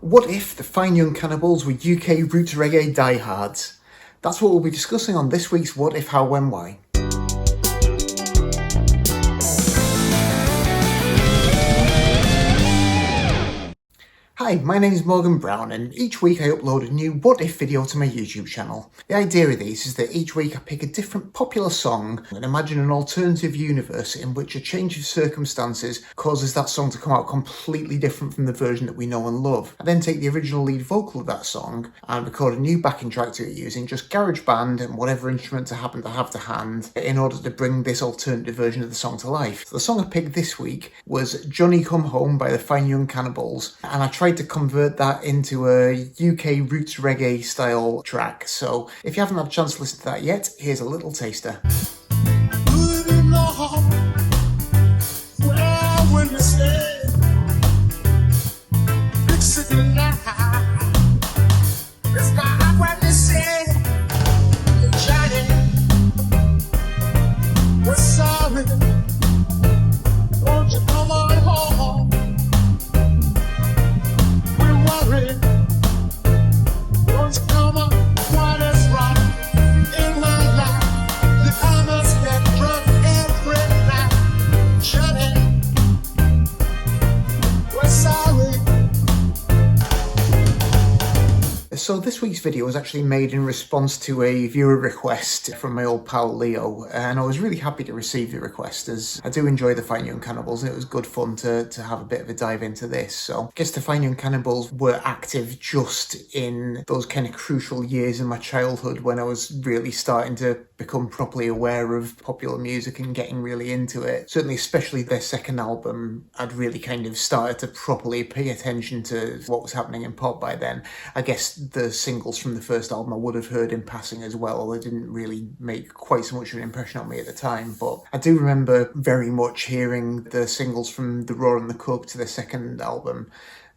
What if the Fine Young Cannibals were UK Roots Reggae diehards? That's what we'll be discussing on this week's What If, How, When, Why. Hi, my name is Morgan Brown, and each week I upload a new What If video to my YouTube channel. The idea of these is that each week I pick a different popular song and imagine an alternative universe in which a change of circumstances causes that song to come out completely different from the version that we know and love. I then take the original lead vocal of that song and record a new backing track to it using just GarageBand and whatever instruments I happen to have to hand in order to bring this alternative version of the song to life. So the song I picked this week was Johnny Come Home by the Fine Young Cannibals, and I tried to convert that into a UK Roots Reggae-style track. So if you haven't had a chance to listen to that yet, here's a little taster. So this week's video was actually made in response to a viewer request from my old pal Leo, and I was really happy to receive the request as I do enjoy the Fine Young Cannibals and it was good fun to have a bit of a dive into this. So I guess the Fine Young Cannibals were active just in those kind of crucial years in my childhood when I was really starting to become properly aware of popular music and getting really into it. Certainly, especially their second album, I'd really kind of started to properly pay attention to what was happening in pop by then. I guess the singles from the first album I would have heard in passing as well, although they didn't really make quite so much of an impression on me at the time. But I do remember very much hearing the singles from The Raw and the Cook to their second album.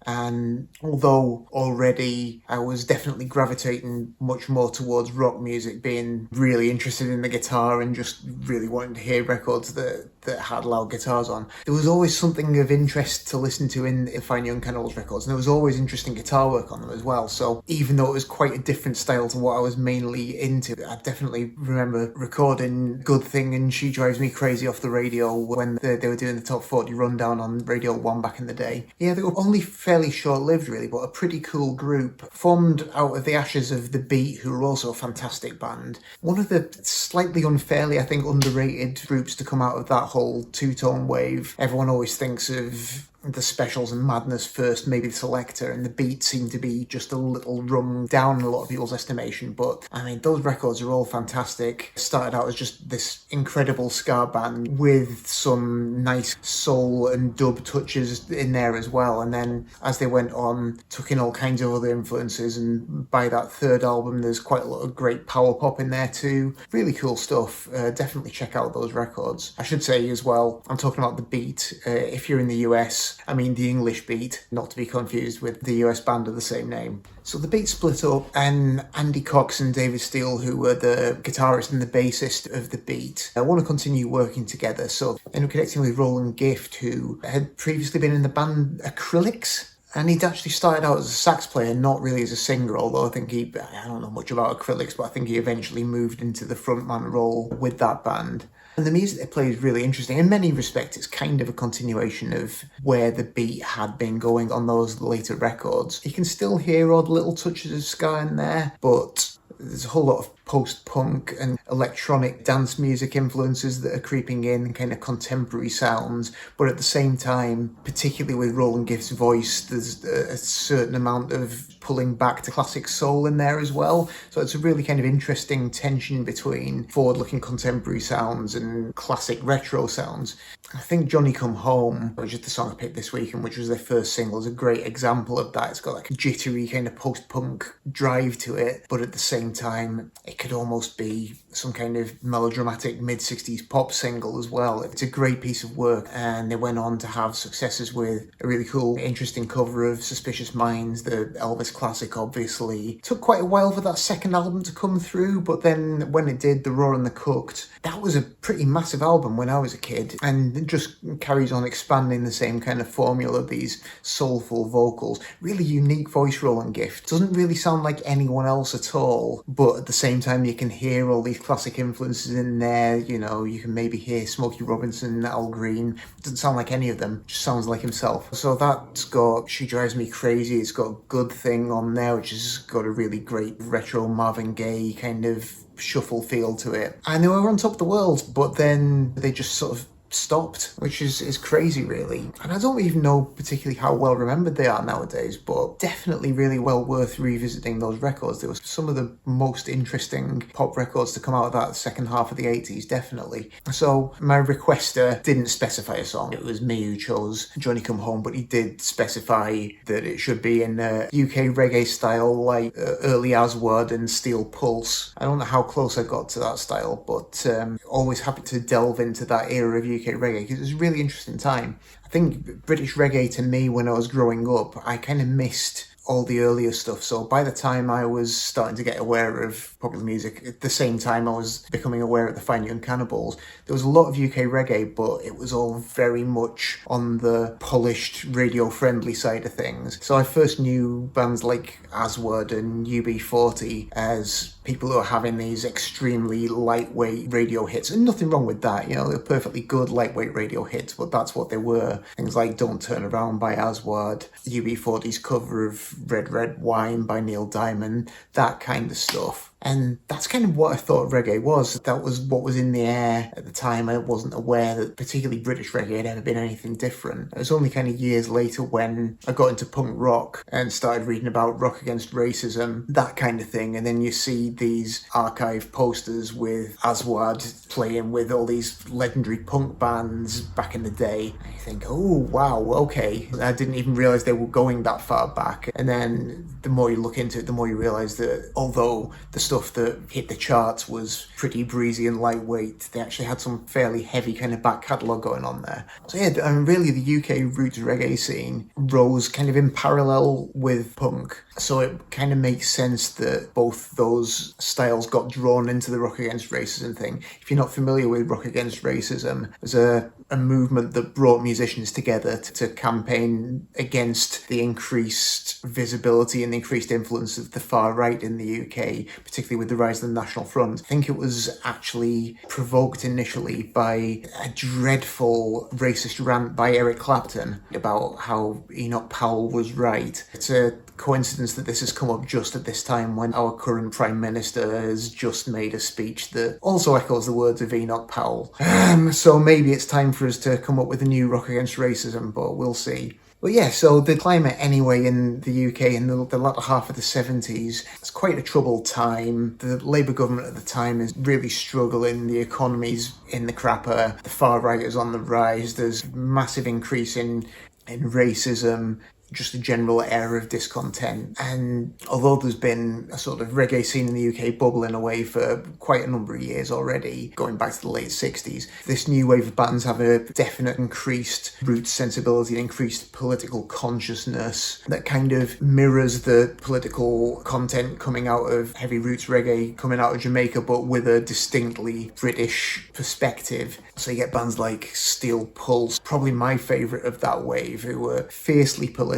And although already I was definitely gravitating much more towards rock music, being really interested in the guitar and just really wanting to hear records that had loud guitars on, there was always something of interest to listen to in the Fine Young Cannibals records, and there was always interesting guitar work on them as well. So even though it was quite a different style to what I was mainly into, I definitely remember recording Good Thing and She Drives Me Crazy off the radio when they were doing the top 40 rundown on Radio 1 back in the day. Yeah, they were only fairly short-lived really, but a pretty cool group formed out of the ashes of The Beat, who were also a fantastic band. One of the slightly unfairly, I think, underrated groups to come out of that whole two-tone wave. Everyone always thinks of the Specials and Madness first, maybe the Selector, and The Beat seemed to be just a little rung down in a lot of people's estimation. But I mean, those records are all fantastic. Started out as just this incredible ska band with some nice soul and dub touches in there as well, and then as they went on, took in all kinds of other influences, and by that third album there's quite a lot of great power pop in there too. Really cool stuff. Definitely check out those records. I should say as well, I'm talking about The Beat. If you're in the US, I mean the English Beat, not to be confused with the US band of the same name. So The Beat split up, and Andy Cox and David Steele, who were the guitarist and the bassist of The Beat, want to continue working together. So they ended up connecting with Roland Gift, who had previously been in the band Acrylics. And he'd actually started out as a sax player, not really as a singer, although I don't know much about Acrylics, but I think he eventually moved into the frontman role with that band. And the music they play is really interesting. In many respects, it's kind of a continuation of where The Beat had been going on those later records. You can still hear odd little touches of ska in there, but there's a whole lot of post-punk and electronic dance music influences that are creeping in, kind of contemporary sounds, but at the same time, particularly with Roland Gift's voice, there's a certain amount of pulling back to classic soul in there as well. So it's a really kind of interesting tension between forward-looking contemporary sounds and classic retro sounds. I think Johnny Come Home, which is the song I picked this week and which was their first single, is a great example of that. It's got like a jittery kind of post-punk drive to it, but at the same time, it it could almost be some kind of melodramatic mid-60s pop single as well. It's a great piece of work, and they went on to have successes with a really cool, interesting cover of Suspicious Minds, the Elvis classic, obviously. It took quite a while for that second album to come through, but then when it did, The Raw and the Cooked, that was a pretty massive album when I was a kid, and it just carries on expanding the same kind of formula, these soulful vocals, really unique voice rolling gift. Doesn't really sound like anyone else at all, but at the same time you can hear all these classic influences in there. You know, you can maybe hear Smokey Robinson, Al Green. It doesn't sound like any of them, just sounds like himself. So that's got She Drives Me Crazy. It's got Good Thing on there, which has got a really great retro Marvin Gaye kind of shuffle feel to it. And they were on top of the world, but then they just sort of stopped, which is crazy, really. And I don't even know particularly how well remembered they are nowadays, but definitely really well worth revisiting those records. They were some of the most interesting pop records to come out of that second half of the 80s, definitely. So my requester didn't specify a song. It was me who chose Johnny Come Home, but he did specify that it should be in UK reggae-style, like early Aswad and Steel Pulse. I don't know how close I got to that style, but always happy to delve into that era of UK reggae, because it was a really interesting time. I think British reggae, to me, when I was growing up, I kind of missed all the earlier stuff. So by the time I was starting to get aware of popular music, at the same time I was becoming aware of the Fine Young Cannibals, there was a lot of UK reggae, but it was all very much on the polished, radio-friendly side of things. So I first knew bands like Aswad and UB40 as people who are having these extremely lightweight radio hits, and nothing wrong with that, you know, they're perfectly good lightweight radio hits, but that's what they were. Things like Don't Turn Around by Aswad, UB40's cover of Red Red Wine by Neil Diamond, that kind of stuff. And that's kind of what I thought reggae was. That was what was in the air at the time. I wasn't aware that particularly British reggae had ever been anything different. It was only kind of years later when I got into punk rock and started reading about Rock Against Racism, that kind of thing. And then you see these archive posters with Aswad playing with all these legendary punk bands back in the day. And you think, oh, wow, okay. I didn't even realise they were going that far back. And then the more you look into it, the more you realise that although the stuff that hit the charts was pretty breezy and lightweight, they actually had some fairly heavy kind of back catalogue going on there. So yeah, I mean, really the UK Roots Reggae scene rose kind of in parallel with punk. So it kind of makes sense that both those styles got drawn into the Rock Against Racism thing. If you're not familiar with Rock Against Racism, it was a movement that brought musicians together to campaign against the increased visibility and the increased influence of the far right in the UK, particularly with the rise of the National Front. I think it was actually provoked initially by a dreadful racist rant by Eric Clapton about how Enoch Powell was right. It's a coincidence that this has come up just at this time when our current Prime Minister has just made a speech that also echoes the words of Enoch Powell. So maybe it's time for us to come up with a new Rock Against Racism, but we'll see. But yeah, so the climate anyway in the UK in the latter half of the 70s, it's quite a troubled time. The Labour government at the time is really struggling. The economy's in the crapper. The far right is on the rise. There's massive increase in racism, just a general air of discontent. And although there's been a sort of reggae scene in the UK bubbling away for quite a number of years already, going back to the late 60s, this new wave of bands have a definite increased roots sensibility, increased political consciousness that kind of mirrors the political content coming out of heavy roots reggae, coming out of Jamaica, but with a distinctly British perspective. So you get bands like Steel Pulse, probably my favourite of that wave, who were fiercely political.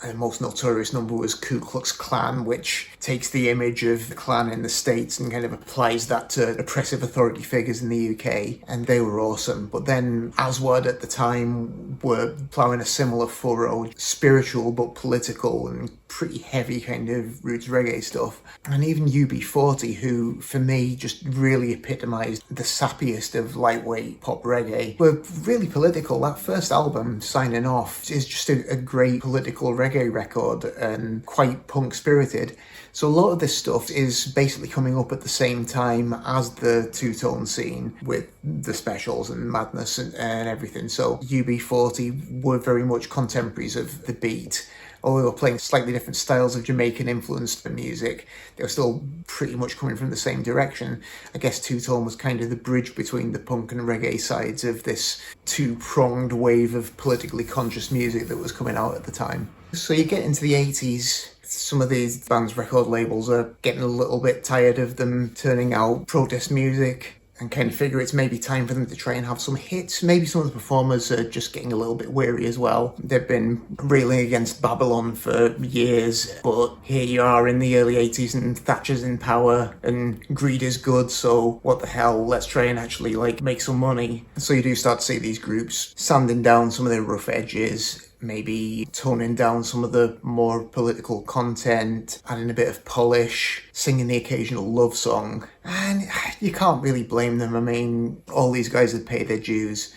And most notorious number was Ku Klux Klan, which takes the image of the Klan in the States and kind of applies that to oppressive authority figures in the UK. And they were awesome. But then Aswad at the time were ploughing a similar furrow, spiritual but political and pretty heavy kind of roots reggae stuff. And even UB40, who for me just really epitomised the sappiest of lightweight pop reggae, were really political. That first album, Signing Off, is just a great political reggae record and quite punk spirited. So a lot of this stuff is basically coming up at the same time as the two-tone scene with the specials and Madness and everything. So UB40 were very much contemporaries of the beat. although they were playing slightly different styles of Jamaican influenced music, they were still pretty much coming from the same direction. I guess two-tone was kind of the bridge between the punk and reggae sides of this two-pronged wave of politically conscious music that was coming out at the time. So you get into the 80s, some of these bands' record labels are getting a little bit tired of them turning out protest music and kind of figure it's maybe time for them to try and have some hits. Maybe some of the performers are just getting a little bit weary as well. They've been railing against Babylon for years, but here you are in the early 80s and Thatcher's in power and greed is good, so what the hell, let's try and actually make some money. So you do start to see these groups sanding down some of their rough edges, maybe toning down some of the more political content, adding a bit of polish, singing the occasional love song. And you can't really blame them. I mean, all these guys had paid their dues.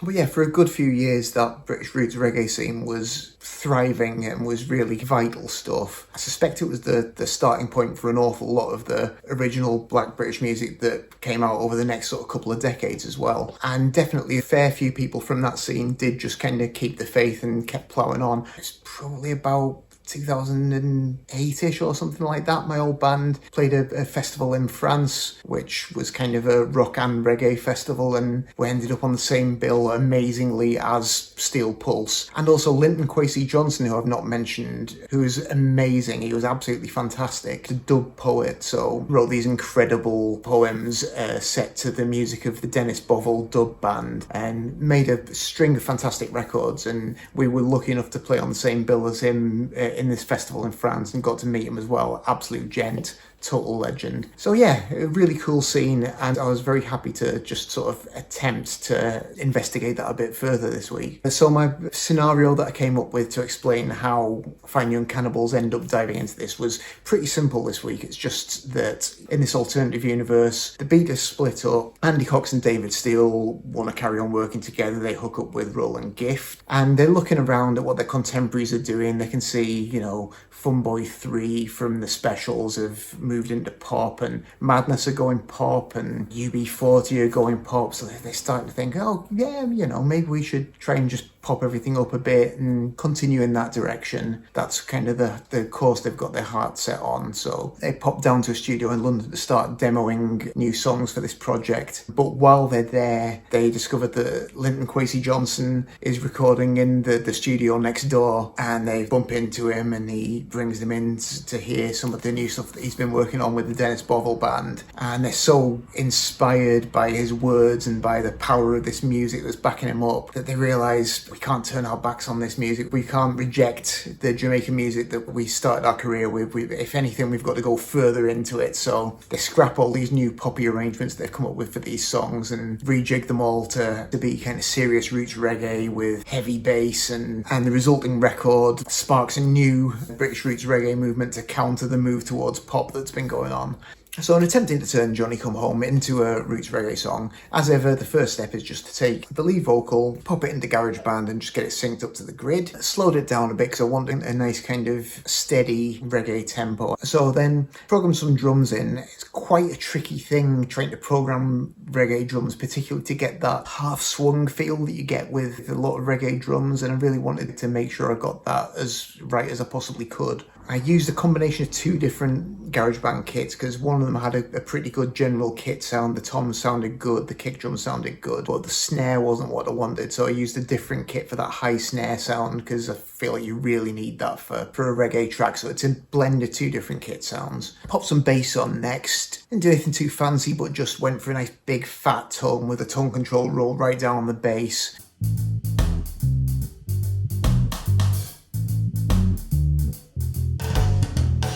But yeah, for a good few years, that British roots reggae scene was thriving and was really vital stuff. I suspect it was the starting point for an awful lot of the original black British music that came out over the next sort of couple of decades as well. And definitely a fair few people from that scene did just kind of keep the faith and kept ploughing on. It's probably about 2008-ish or something like that. My old band played a festival in France, which was kind of a rock and reggae festival, and we ended up on the same bill amazingly as Steel Pulse. And also Linton Kwesi Johnson, who I've not mentioned, who was amazing. He was absolutely fantastic. A dub poet, so wrote these incredible poems set to the music of the Dennis Bovell dub band, and made a string of fantastic records, and we were lucky enough to play on the same bill as him in this festival in France and got to meet him as well. Absolute gent, total legend. So yeah, a really cool scene, and I was very happy to just sort of attempt to investigate that a bit further this week. So my scenario that I came up with to explain how Fine Young Cannibals end up diving into this was pretty simple this week. It's just that in this alternative universe, the beat is split up. Andy Cox and David Steele want to carry on working together. They hook up with Roland Gift, and they're looking around at what their contemporaries are doing. They can see, Funboy 3 from the Specials have moved into pop, and Madness are going pop, and UB40 are going pop, so they're starting to think, oh yeah, maybe we should try and just pop everything up a bit and continue in that direction. That's kind of the course they've got their heart set on. So they popped down to a studio in London to start demoing new songs for this project. But while they're there, they discovered that Linton Kwesi Johnson is recording in the studio next door, and they bump into him and he brings them in to hear some of the new stuff that he's been working on with the Dennis Bovell band. And they're so inspired by his words and by the power of this music that's backing him up that they realise we can't turn our backs on this music. We can't reject the Jamaican music that we started our career with. If anything, we've got to go further into it. So they scrap all these new poppy arrangements they've come up with for these songs and rejig them all to be kind of serious roots reggae with heavy bass, and the resulting record sparks a new British roots reggae movement to counter the move towards pop that's been going on. So in attempting to turn Johnny Come Home into a roots reggae song, as ever, the first step is just to take the lead vocal, pop it into GarageBand and just get it synced up to the grid. Slowed it down a bit because I wanted a nice kind of steady reggae tempo. So then program some drums in. It's quite a tricky thing trying to program reggae drums, particularly to get that half swung feel that you get with a lot of reggae drums, and I really wanted to make sure I got that as right as I possibly could. I used a combination of two different GarageBand kits because one of them had a pretty good general kit sound. The toms sounded good, the kick drum sounded good, but the snare wasn't what I wanted. So I used a different kit for that high snare sound because I feel like you really need that for a reggae track. So it's a blend of two different kit sounds. Popped some bass on next. Didn't do anything too fancy, but just went for a nice big fat tone with a tone control roll right down on the bass.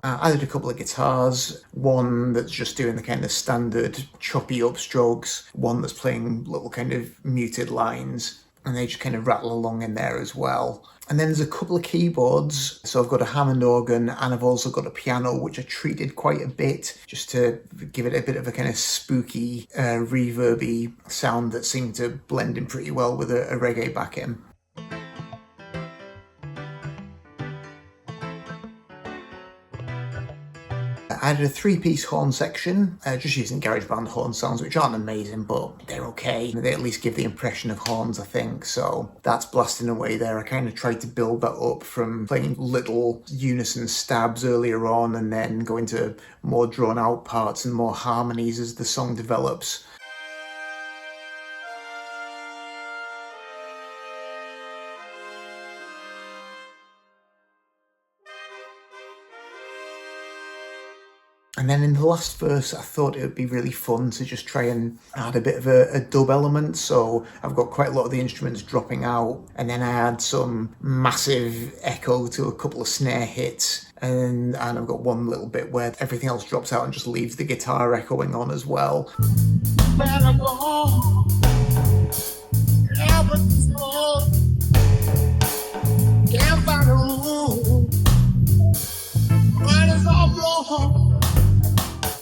I added a couple of guitars, one that's just doing the kind of standard choppy upstrokes, one that's playing little kind of muted lines, and they just kind of rattle along in there as well. And then there's a couple of keyboards, so I've got a Hammond organ and I've also got a piano, which I treated quite a bit just to give it a bit of a kind of spooky, reverby sound that seemed to blend in pretty well with a reggae backing. I added a 3-piece horn section, just using GarageBand horn sounds, which aren't amazing, but they're okay. They at least give the impression of horns, I think, so that's blasting away there. I kind of tried to build that up from playing little unison stabs earlier on and then going to more drawn out parts and more harmonies as the song develops. And then in the last verse, I thought it would be really fun to just try and add a bit of a dub element. So I've got quite a lot of the instruments dropping out. And then I add some massive echo to a couple of snare hits. And I've got one little bit where everything else drops out and just leaves the guitar echoing on as well.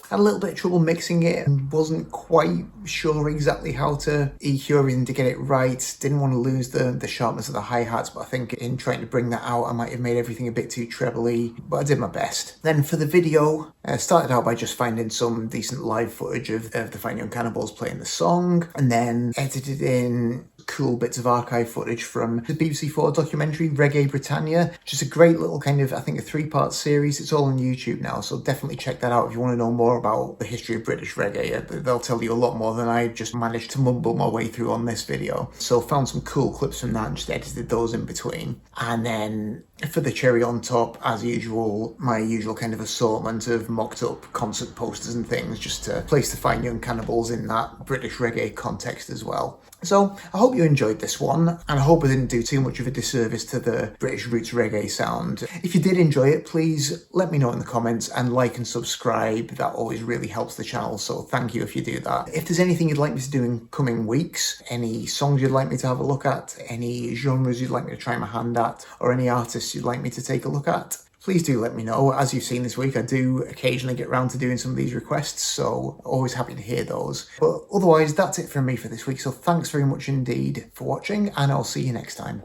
Had a little bit of trouble mixing it and wasn't quite sure exactly how to EQ everything to get it right. Didn't want to lose the sharpness of the hi-hats, but I think in trying to bring that out I might have made everything a bit too trebly, but I did my best. Then for the video, I started out by just finding some decent live footage of the Fine Young Cannibals playing the song, and then edited in cool bits of archive footage from the BBC4 documentary Reggae Britannia, which is a great little kind of, I think, a 3-part series. It's all on YouTube now, so definitely check that out if you want to know more about the history of British reggae. They'll tell you a lot more than I just managed to mumble my way through on this video. So found some cool clips from that and just edited those in between. And then for the cherry on top, as usual, my usual kind of assortment of mocked up concert posters and things, just to place the Fine Young Cannibals in that British reggae context as well. So I hope you enjoyed this one, and I hope I didn't do too much of a disservice to the British Roots Reggae sound. If you did enjoy it, please let me know in the comments and like and subscribe. That always really helps the channel, so thank you if you do that. If there's anything you'd like me to do in coming weeks, any songs you'd like me to have a look at, any genres you'd like me to try my hand at, or any artists you'd like me to take a look at, please do let me know. As you've seen this week, I do occasionally get around to doing some of these requests, so always happy to hear those. But otherwise, that's it from me for this week, so thanks very much indeed for watching, and I'll see you next time.